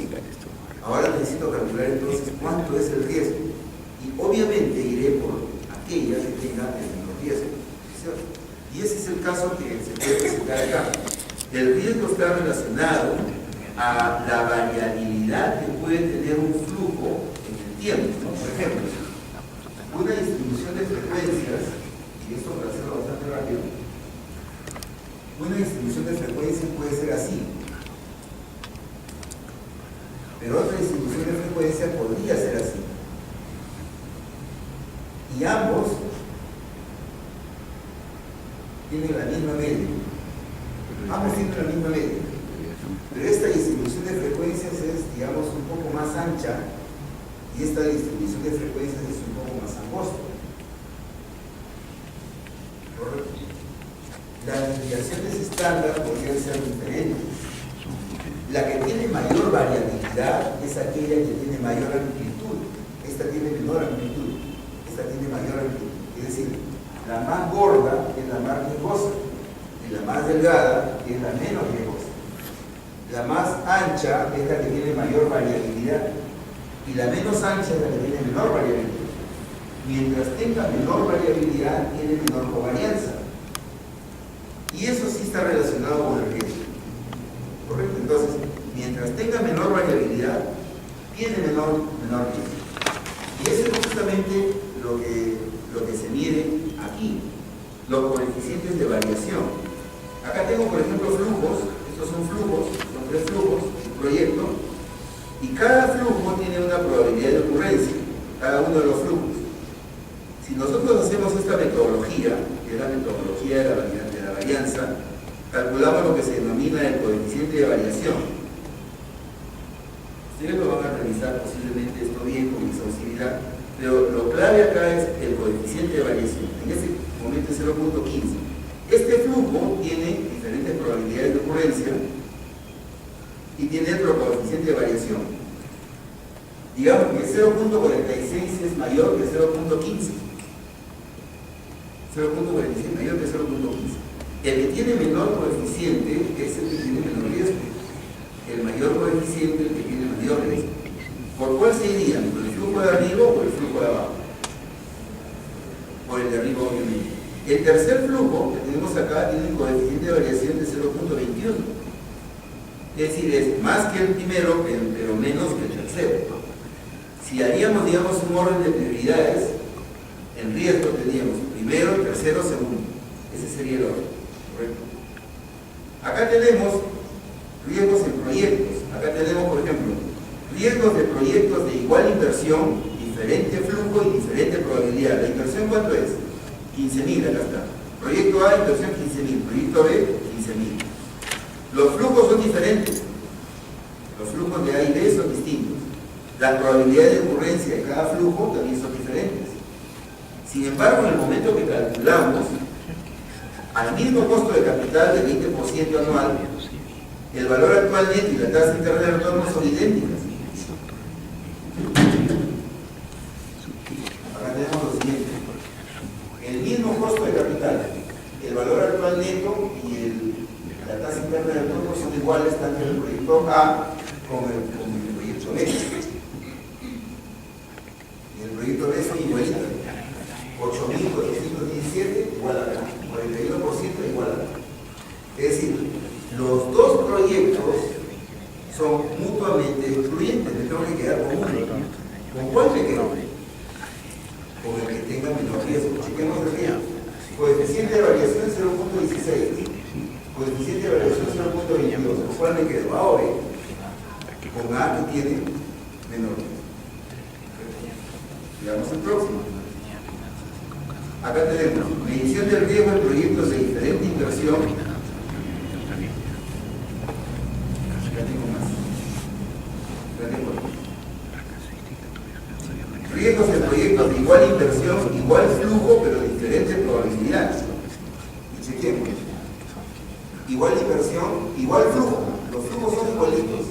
Ahora necesito calcular entonces cuánto es el riesgo y obviamente iré por aquella que tenga el menor riesgo, ¿cierto? Y ese es el caso que se puede presentar acá. El riesgo está relacionado a la variabilidad que puede tener un flujo en el tiempo, ¿no? Por ejemplo, una distribución de frecuencias, y esto para hacerlo bastante rápido, una distribución de frecuencias puede ser así, pero otra distribución de frecuencias podría ser así. Y ambos tienen la misma media. Ambos tienen la misma media. Pero esta distribución de frecuencias es, digamos, un poco más ancha y esta distribución de frecuencias es un poco más angosta. ¿Correcto? Las desviaciones estándar podrían ser diferentes. La que tiene mayor variabilidad es aquella que tiene mayor amplitud. Esta tiene menor amplitud. Esta tiene mayor amplitud. Es decir, la más gorda es la más riesgosa y la más delgada es la menos riesgosa. La más ancha es la que tiene mayor variabilidad y la menos ancha es la que tiene menor variabilidad. Mientras tenga menor variabilidad, tiene menor covarianza. Y eso sí está relacionado con el riesgo. ¿Correcto? Entonces, mientras tenga menor variabilidad, tiene menor riesgo. Y eso es justamente lo que se mide aquí, los coeficientes de variación. Acá tengo, por ejemplo, flujos. Estos son flujos, son 3 flujos, un proyecto, y cada flujo tiene una probabilidad de ocurrencia, cada uno de los flujos. Si nosotros hacemos esta metodología, que es la metodología de la varianza, calculamos lo que se denomina el coeficiente de variación. Ustedes lo van a revisar posiblemente esto bien con exhaustividad, pero lo clave acá es el coeficiente de variación. En este momento es 0.15. Este flujo tiene diferentes probabilidades de ocurrencia y tiene otro coeficiente de variación. Digamos que 0.46 es mayor que 0.15. 0.46 mayor que 0.15. El que tiene menor coeficiente es el que tiene menor riesgo. El mayor coeficiente es el que tiene mayor riesgo. ¿Por cuál se iría? ¿Por el flujo de arriba o por el flujo de abajo? Por el de arriba, obviamente. El tercer flujo que tenemos acá tiene un coeficiente de variación de 0.21. Es decir, es más que el primero, pero menos que el tercero. Si haríamos, digamos, un orden de prioridades, en riesgo tendríamos primero, tercero, segundo. Ese sería el orden, ¿correcto? Acá tenemos riesgos en proyectos. Acá tenemos, por ejemplo, riesgos de proyectos de igual inversión, diferente flujo y diferente probabilidad. ¿La inversión cuánto es? 15.000, acá está. Proyecto A, inversión 15.000. Proyecto B, 15.000. Los flujos son diferentes. Los flujos de A y B son distintos. Las probabilidades de ocurrencia de cada flujo también son diferentes. Sin embargo, en el momento que calculamos, al mismo costo de capital de 20% anual, el valor actual neto y la tasa interna de retorno son idénticas. Acá tenemos lo siguiente. El mismo costo de capital, el valor actual neto y la tasa interna de retorno son iguales tanto en el proyecto A como en el proyecto B. Y el proyecto B son igualitos. 8.417 igual a acá, 41% igual a acá. Es decir, los dos proyectos son mutuamente excluyentes. Me tengo que quedar con uno. ¿Con cuál me quedo? Con el que tenga menor riesgo. Chequemos el riesgo. Coeficiente de variación 0.16. Coeficiente de variación 0.22. ¿Con cuál me quedo? A o B. Con A que tiene menor riesgo. Veamos el próximo. Acá tenemos medición del riesgo en proyectos de diferente inversión. Acá tengo más. Acá tengo. Riesgos en proyectos de igual inversión, igual flujo, pero diferentes probabilidades. Y chequemos. Igual inversión, igual flujo. Los flujos son igualitos,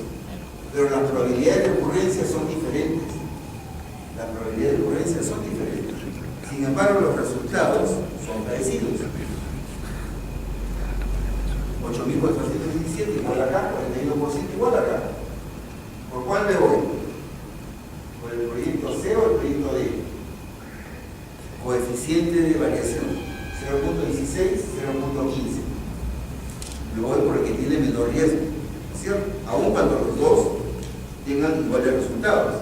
pero las probabilidades de ocurrencia son diferentes. Las probabilidades de ocurrencia son diferentes. Sin embargo, los resultados son parecidos. 8.417 igual acá, 41% igual acá. ¿Por cuál me voy? ¿Por el proyecto C o el proyecto D? Coeficiente de variación, 0.16, 0.15. Me voy por el que tiene menor riesgo, ¿cierto? Aun cuando los dos tengan iguales resultados.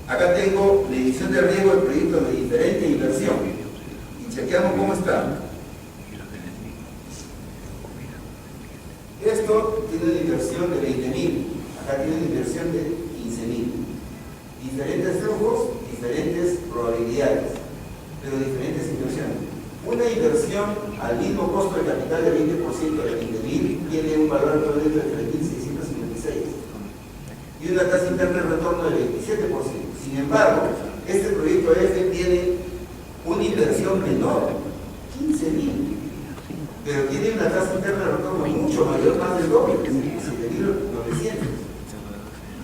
Acá tengo medición de riesgo del proyecto de diferente inversión. Y chequeamos cómo está. Esto tiene una inversión de 20.000. Acá tiene una inversión de 15.000. Diferentes flujos, diferentes probabilidades, pero diferentes inversiones. Una inversión al mismo costo de capital de 20% de 20.000 tiene un valor actual de 3.656 y una tasa interna de retorno del 27%. Sin embargo, este proyecto F tiene una inversión menor, 15.000, pero tiene una tasa interna de retorno mucho mayor, más del doble, 7.900.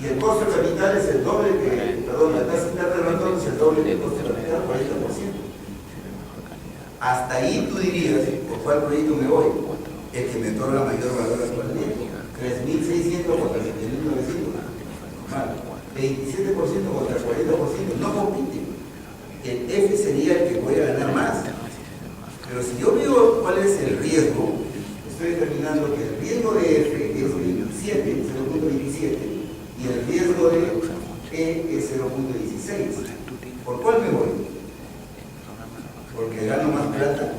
Y el costo de capital es el doble la tasa interna de retorno es el doble del costo de capital, 40%. Hasta ahí tú dirías, ¿por cuál proyecto me voy? El que me otorga mayor valor actualmente. 3.600 contra 7.900. Mal. 27% contra 40%. No compite. El F sería el que voy a ganar más. Pero si yo veo cuál es el riesgo, estoy determinando que el riesgo de F es 27, 0.27, y el riesgo de E es 0.16. ¿Por cuál me voy? ¿Porque gano más plata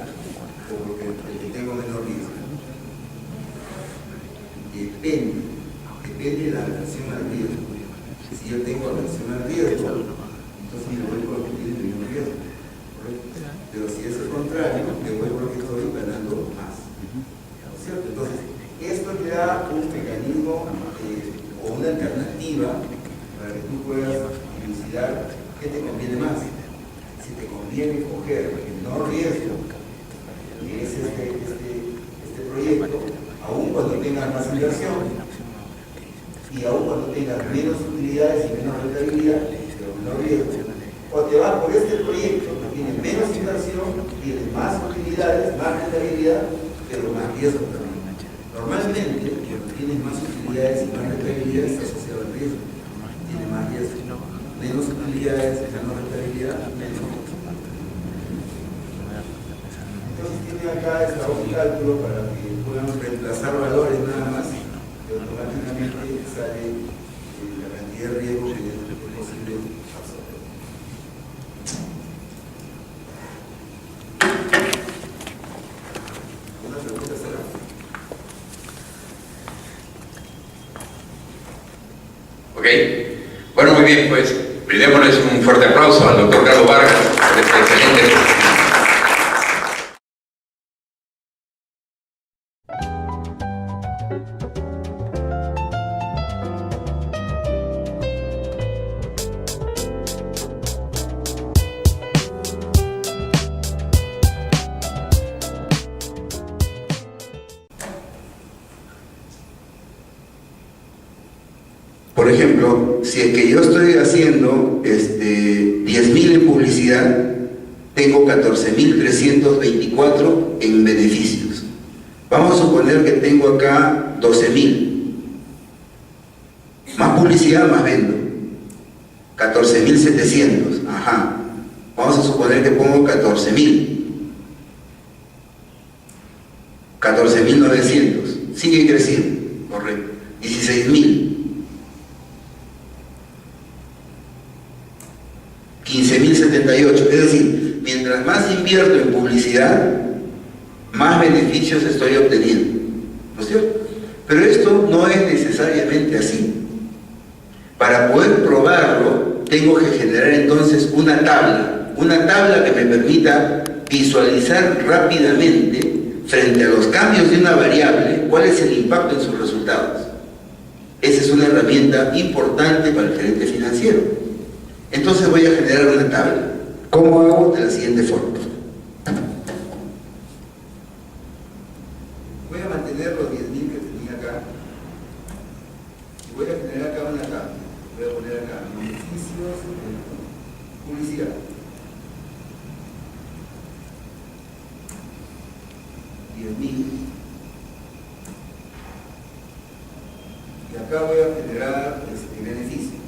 o porque el que tengo menor riesgo? Depende de la aversión al riesgo. Si yo tengo aversión al riesgo, entonces me voy por el que tiene menor riesgo, ¿correcto? Pero si es el contrario, me voy por el que estoy ganando más, ¿no es cierto? Entonces, esto te da un mecanismo o una alternativa para que tú puedas dilucidar qué te conviene más. Si te conviene coger el menor riesgo, que es este proyecto, aun cuando tengas más inversión y aun cuando tengas menos utilidades y menos rentabilidad, pero menor riesgo, o te vas por este proyecto que tiene menos inversión, tiene más utilidades, más rentabilidad, pero más riesgo también. Normalmente, cuando tienes más utilidades y más rentabilidad, está asociado al riesgo. Tiene más riesgo. Menos utilidades, menos rentabilidad, menos. Entonces tiene acá un cálculo para que puedan reemplazar valores nada más y automáticamente sale la cantidad de riesgo que es posible absorber. ¿Una pregunta será? Ok. Bueno, muy bien, pues brindémosles un fuerte aplauso al doctor Carlos Vargas por esta excelente presentación. Por ejemplo, si es que yo estoy haciendo 10.000 en publicidad, tengo 14.324 en beneficios. Vamos a suponer que tengo acá 12.000. Más publicidad, más vendo. 14.700. Ajá. Vamos a suponer que pongo 14.000. 14.900. Sigue creciendo. Correcto. 16.000. 15.078, es decir, mientras más invierto en publicidad, más beneficios estoy obteniendo, ¿no es cierto? Pero esto no es necesariamente así. Para poder probarlo, tengo que generar entonces una tabla que me permita visualizar rápidamente, frente a los cambios de una variable, cuál es el impacto en sus resultados. Esa es una herramienta importante para el gerente financiero. Entonces voy a generar una tabla. ¿Cómo hago? De la siguiente forma. Voy a mantener los 10.000 que tenía acá. Y voy a generar acá una tabla. Voy a poner acá beneficios de publicidad. 10.000. Y acá voy a generar beneficio.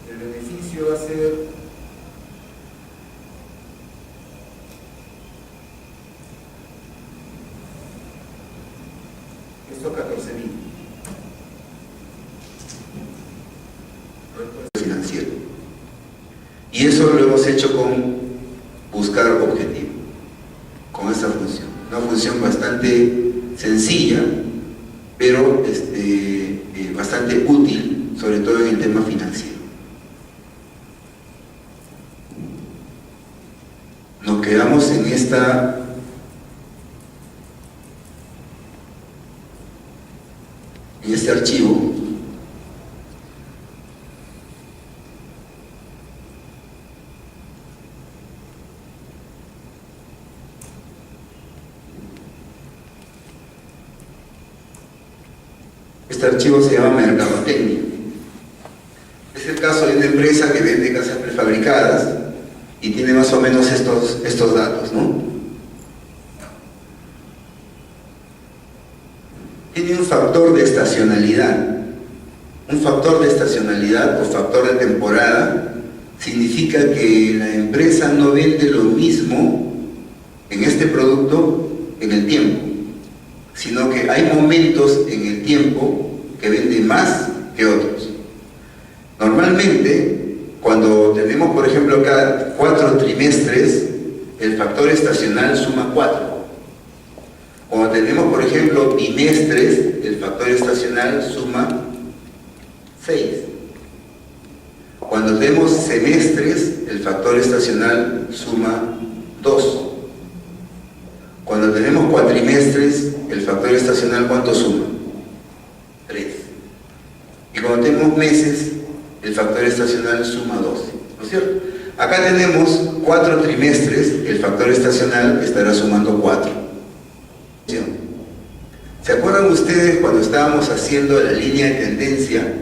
El beneficio va a ser esto, 14.000. Financiero. Y eso lo hemos hecho con buscar objetivo, con esta función. Una función bastante sencilla, pero bastante útil, sobre todo en el tema financiero. Nos quedamos en este archivo. Este archivo se llama mercadotecnia. Es el caso de una empresa que vende casas prefabricadas y tiene más o menos estos datos, ¿no? Tiene un factor de estacionalidad. Un factor de estacionalidad o factor de temporada significa que la empresa no vende lo mismo en este producto en el tiempo, sino que hay momentos en el tiempo que vende más que otros. Normalmente, cuando tenemos, por ejemplo, acá 4 trimestres, el factor estacional suma 4. Cuando tenemos, por ejemplo, bimestres, el factor estacional suma 6. Cuando tenemos semestres, el factor estacional suma 2. Cuando tenemos cuatrimestres, el factor estacional, ¿cuánto suma? 3. Y cuando tenemos meses, el factor estacional suma 12, ¿no es cierto? Acá tenemos 4 trimestres, el factor estacional estará sumando 4. ¿Se acuerdan ustedes cuando estábamos haciendo la línea de tendencia?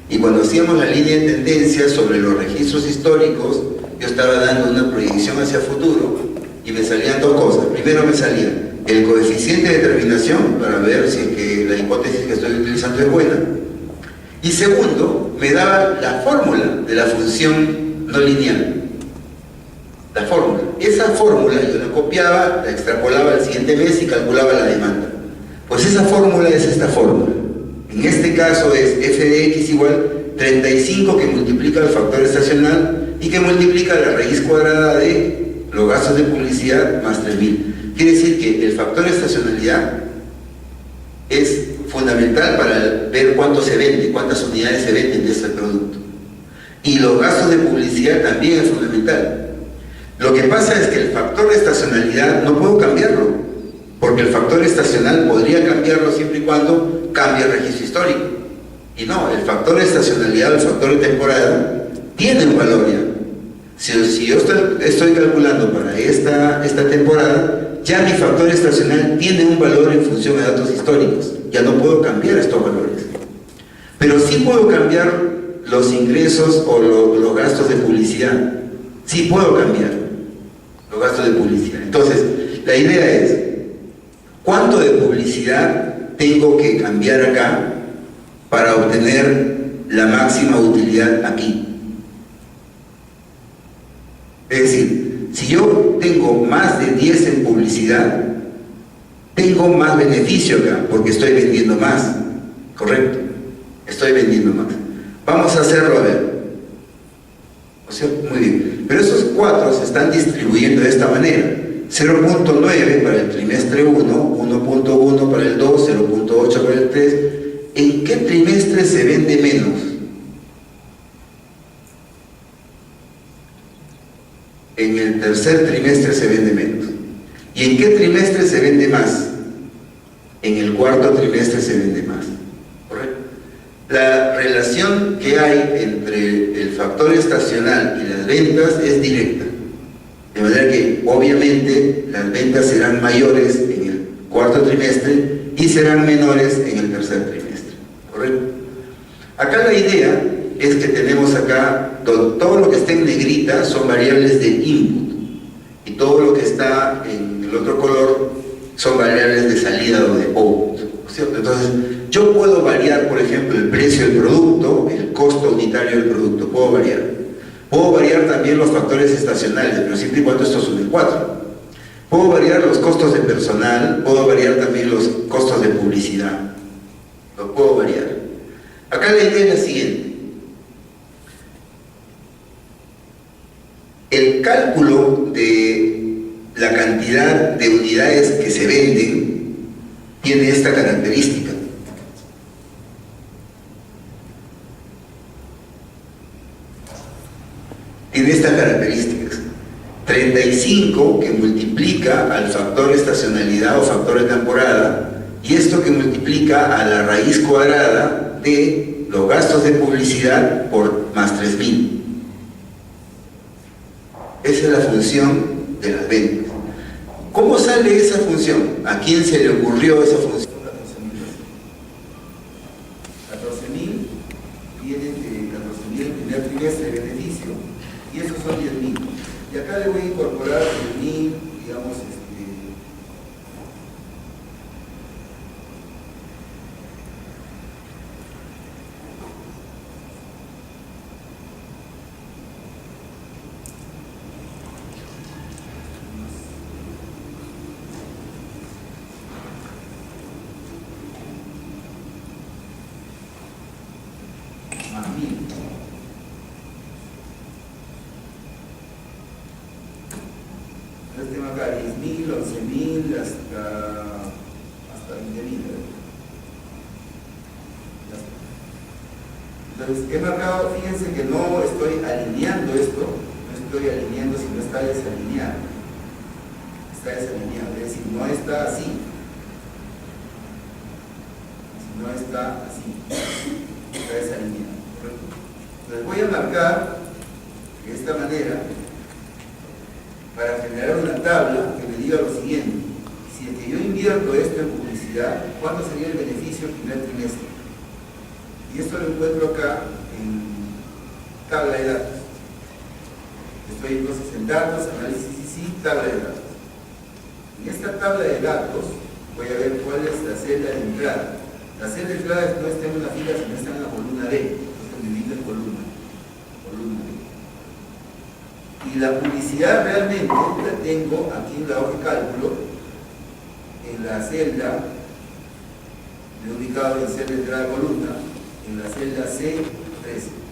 Y cuando hacíamos la línea de tendencia sobre los registros históricos, yo estaba dando una proyección hacia futuro y me salían 2 cosas. Primero me salía el coeficiente de determinación para ver si es que la hipótesis que estoy utilizando es buena. Y segundo, me daba la fórmula de la función no lineal. La fórmula. Esa fórmula yo la copiaba, la extrapolaba al siguiente mes y calculaba la demanda. Pues esa fórmula es esta fórmula. En este caso es f de x igual 35 que multiplica el factor estacional y que multiplica la raíz cuadrada de los gastos de publicidad más 3.000. Quiere decir que el factor estacionalidad es fundamental para ver cuánto se vende, cuántas unidades se venden de ese producto. Y los gastos de publicidad también es fundamental. Lo que pasa es que el factor de estacionalidad no puedo cambiarlo, porque el factor estacional podría cambiarlo siempre y cuando cambie el registro histórico. Y no, el factor de estacionalidad o el factor de temporada tiene un valor ya. Si yo estoy calculando para esta temporada, ya mi factor estacional tiene un valor en función de datos históricos. Ya no puedo cambiar estos valores. Pero sí puedo cambiar los ingresos o los gastos de publicidad. Sí puedo cambiar los gastos de publicidad. Entonces, la idea es, ¿cuánto de publicidad tengo que cambiar acá para obtener la máxima utilidad aquí? Es decir, si yo tengo más de 10 en publicidad, tengo más beneficio acá, porque estoy vendiendo más, ¿correcto? Estoy vendiendo más. Vamos a hacerlo a ver. ¿O sea? Muy bien. Pero esos 4 se están distribuyendo de esta manera. 0.9 para el trimestre 1, 1.1 para el 2, 0.8 para el 3. ¿En qué trimestre se vende menos? En el tercer trimestre se vende menos. ¿Y en qué trimestre se vende más? En el cuarto trimestre se vende más. ¿Correcto? La relación que hay entre el factor estacional y las ventas es directa. De manera que, obviamente, las ventas serán mayores en el cuarto trimestre y serán menores en el tercer trimestre. ¿Correcto? Acá la idea es que tenemos acá, todo lo que está en negrita son variables de input y todo lo que está en el otro color son variables de salida o de output, ¿cierto? Entonces, yo puedo variar, por ejemplo, el precio del producto, el costo unitario del producto, puedo variar. Puedo variar también los factores estacionales, pero siempre y cuando estos son de 4. Puedo variar los costos de personal, puedo variar también los costos de publicidad. Lo puedo variar. Acá la idea es la siguiente. El cálculo de la cantidad de unidades que se venden tiene esta característica. Tiene estas características. 35 que multiplica al factor estacionalidad o factor de temporada, y esto que multiplica a la raíz cuadrada de los gastos de publicidad por más 3000. Esa es la función de las ventas. ¿Cómo sale esa función? ¿A quién se le ocurrió esa función? 14.000 vienen de 14.000 el primer trimestre de beneficio, y esos son 10.000. Y acá le voy a incorporar 10.000, digamos, más 1.000. Este tema acá, 10.000, 11.000, hasta 20.000. Entonces, he marcado, fíjense que no estoy alineando esto, no estoy alineando, sino está desalineado. Está desalineado, es decir, no está así. No está así. Está desalineado. Entonces, voy a marcar de esta manera para generar una tabla que me diga lo siguiente: si es que yo invierto esto en publicidad, ¿cuánto sería el beneficio el primer trimestre? Y esto lo encuentro acá en tabla de datos. Estoy entonces en datos, análisis y sí, tabla de datos. En esta tabla de datos voy a ver cuál es la celda de entrada. La celda de entrada no está en una fila, sino está en la columna D. Entonces me divido en columna D. Y la publicidad realmente la tengo aquí en la hoja de cálculo, en la celda, me he ubicado en celda de entrada columna, en la celda C13.